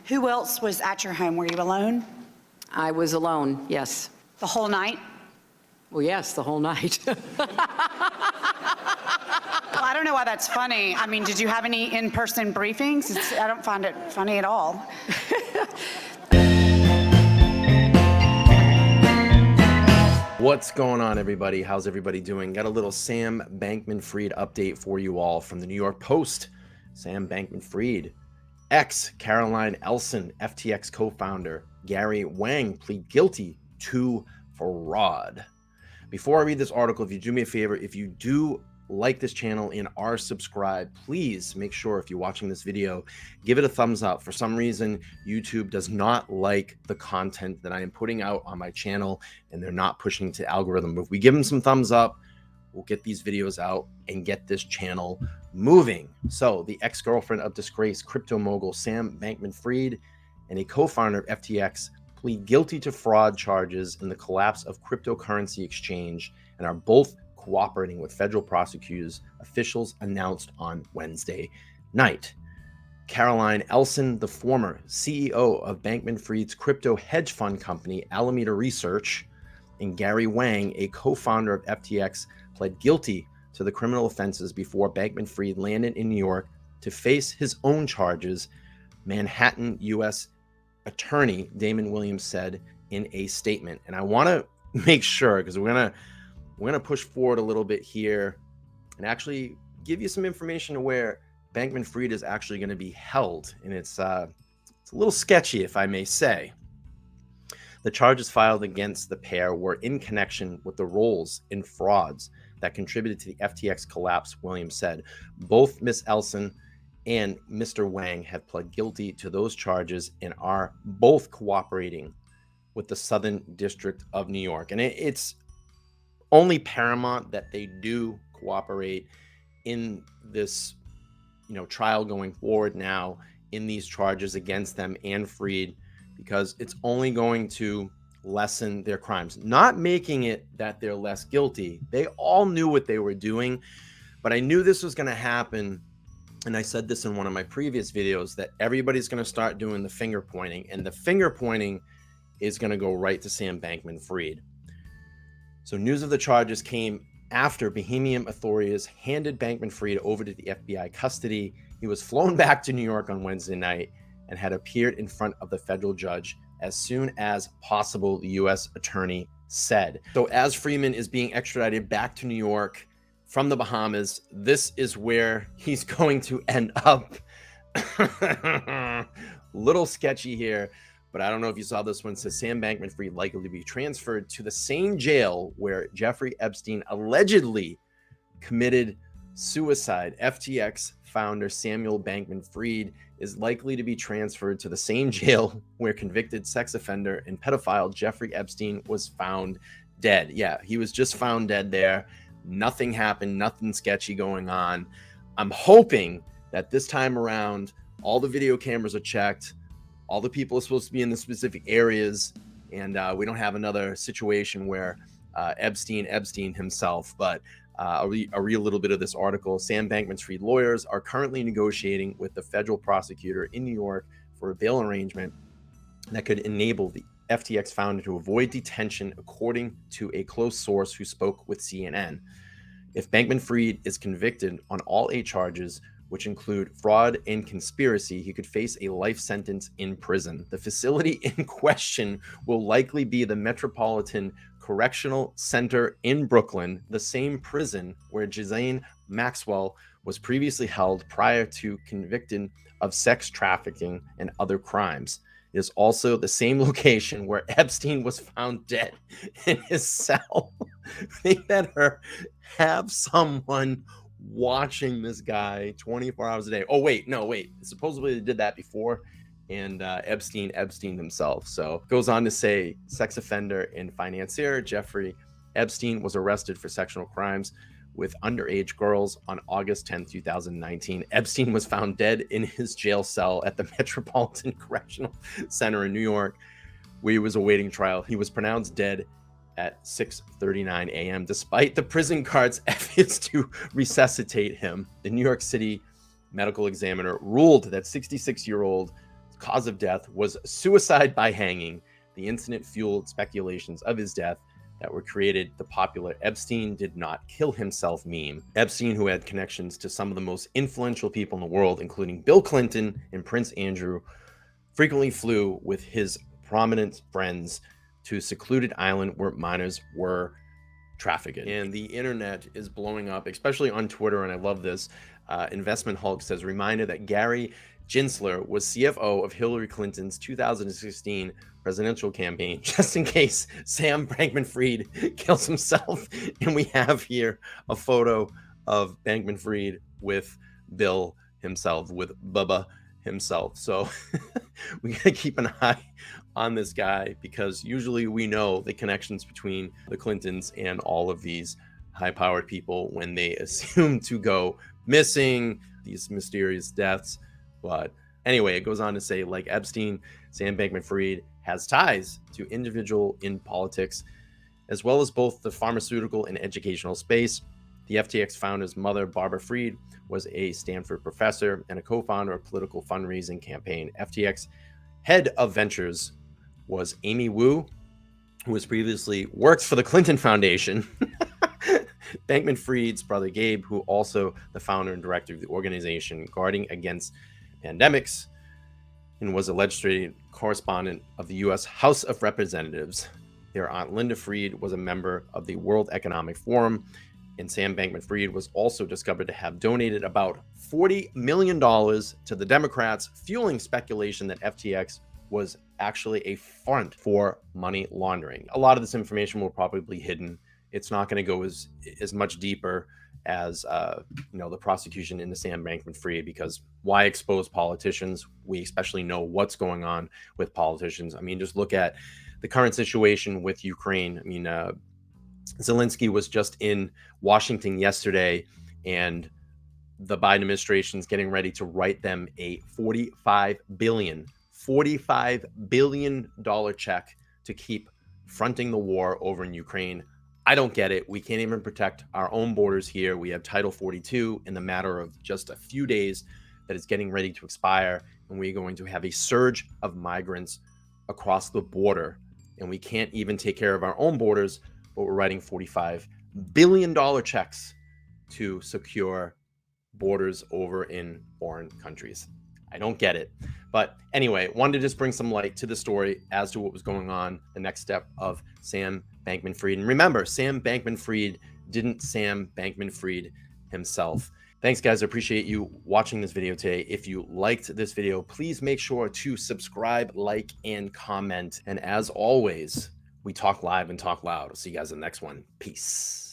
Who else was at your home? Were you alone I was alone, yes. the whole night? Well, yes, the whole night. Well, I don't know why that's funny. I mean, did you have any in-person briefings? I don't find it funny at all. What's going on, everybody? How's everybody doing? Got a little Sam Bankman-Fried update for you all from the New York Post. Sam Bankman-Fried, Caroline Ellison, FTX co-founder, Gary Wang plead guilty to fraud. Before I read this article, if you do me a favor, if you do like this channel and are subscribed, please make sure if you're watching this video, give it a thumbs up. For some reason, YouTube does not like the content that I am putting out on my channel, and they're not pushing to algorithm. If we give them some thumbs up, we'll get these videos out and get this channel moving. So the ex-girlfriend of disgraced crypto mogul Sam Bankman-Fried and a co-founder of FTX plead guilty to fraud charges in the collapse of cryptocurrency exchange and are both cooperating with federal prosecutors, officials announced on Wednesday night. Caroline Ellison, the former CEO of Bankman-Fried's crypto hedge fund company Alameda Research, and Gary Wang, a co-founder of FTX, pled guilty to the criminal offenses before Bankman-Fried landed in New York to face his own charges, Manhattan U.S. Attorney Damon Williams said in a statement. And I want to make sure, because we're gonna push forward a little bit here and actually give you some information to where Bankman-Fried is actually going to be held. And it's a little sketchy, if I may say. The charges filed against the pair were in connection with the roles in frauds that contributed to the FTX collapse, Williams said. Both Ms. Ellison and Mr. Wang have pled guilty to those charges and are both cooperating with the Southern District of New York. And it's only paramount that they do cooperate in this, trial going forward now in these charges against them and Fried, because it's only going to lessen their crimes, not making it that they're less guilty. They all knew what they were doing, but I knew this was going to happen. And I said this in one of my previous videos, that everybody's going to start doing the finger pointing, and the finger pointing is going to go right to Sam Bankman-Fried. So news of the charges came after Bahamian authorities handed Bankman-Fried over to the FBI custody. He was flown back to New York on Wednesday night and had appeared in front of the federal judge as soon as possible, the U.S. attorney said. So as Freeman is being extradited back to New York from the Bahamas, this is where he's going to end up. Little sketchy here, but I don't know if you saw this one. It says Sam Bankman-Fried likely to be transferred to the same jail where Jeffrey Epstein allegedly committed suicide. FTX founder Samuel Bankman-Fried is likely to be transferred to the same jail where convicted sex offender and pedophile Jeffrey Epstein was found dead. Yeah, he was just found dead there. Nothing happened, nothing sketchy going on. I'm hoping that this time around, all the video cameras are checked, all the people are supposed to be in the specific areas, and we don't have another situation where Epstein himself. But I'll read a little bit of this article. Sam Bankman-Fried lawyers are currently negotiating with the federal prosecutor in New York for a bail arrangement that could enable the FTX founder to avoid detention, according to a close source who spoke with CNN. If Bankman-Fried is convicted on all 8 charges, which include fraud and conspiracy, he could face a life sentence in prison. The facility in question will likely be the Metropolitan Correctional Center in Brooklyn, the same prison where Ghislaine Maxwell was previously held prior to conviction of sex trafficking and other crimes. It is also the same location where Epstein was found dead in his cell. They better have someone watching this guy 24 hours a day. Oh, wait. Supposedly they did that before, and Epstein himself. So goes on to say sex offender and financier Jeffrey Epstein was arrested for sexual crimes with underage girls on August 10, 2019. Epstein was found dead in his jail cell at the Metropolitan Correctional Center in New York, where he was awaiting trial. He was pronounced dead at 6:39 a.m. despite the prison guard's efforts to resuscitate him. The New York City medical examiner ruled that 66-year-old cause of death was suicide by hanging. The incident fueled speculations of his death that were created the popular Epstein did not kill himself meme. Epstein, who had connections to some of the most influential people in the world, including Bill Clinton and Prince Andrew, frequently flew with his prominent friends to a secluded island where minors were trafficked. And the internet is blowing up, especially on Twitter, and I love this. Investment Hulk says, reminder that Gary Gensler was CFO of Hillary Clinton's 2016 presidential campaign, just in case Sam Bankman-Fried kills himself. And we have here a photo of Bankman-Fried with Bill himself, with Bubba himself. So we gotta keep an eye on this guy, because usually we know the connections between the Clintons and all of these high-powered people when they assume to go missing, these mysterious deaths. But anyway, it goes on to say, like Epstein, Sam Bankman-Fried has ties to individual in politics, as well as both the pharmaceutical and educational space. The FTX founder's mother, Barbara Fried, was a Stanford professor and a co-founder of political fundraising campaign. FTX head of ventures was Amy Wu, who was previously worked for the Clinton Foundation. Bankman-Fried's brother Gabe, who also the founder and director of the organization Guarding Against Pandemics, and was a legislative correspondent of the U.S. House of Representatives. Their aunt Linda Fried was a member of the World Economic Forum, and Sam Bankman-Fried was also discovered to have donated about $40 million to the Democrats, fueling speculation that FTX was actually a front for money laundering. A lot of this information will probably be hidden. It's not going to go as much deeper as the prosecution into Sam Bankman-Fried, because why expose politicians? We especially know what's going on with politicians. I mean, just look at the current situation with Ukraine. I mean, Zelensky was just in Washington yesterday, and the Biden administration is getting ready to write them a $45 billion check to keep fronting the war over in Ukraine. I don't get it. We can't even protect our own borders here. We have Title 42 in the matter of just a few days that is getting ready to expire, and we're going to have a surge of migrants across the border, and we can't even take care of our own borders, but we're writing $45 billion checks to secure borders over in foreign countries. I don't get it. But anyway, wanted to just bring some light to the story as to what was going on, the next step of Sam Bankman-Fried. And remember, Sam Bankman-Fried didn't Sam Bankman-Fried himself. Thanks, guys. I appreciate you watching this video today. If you liked this video, please make sure to subscribe, like, and comment. And as always, we talk live and talk loud. I'll see you guys in the next one. Peace.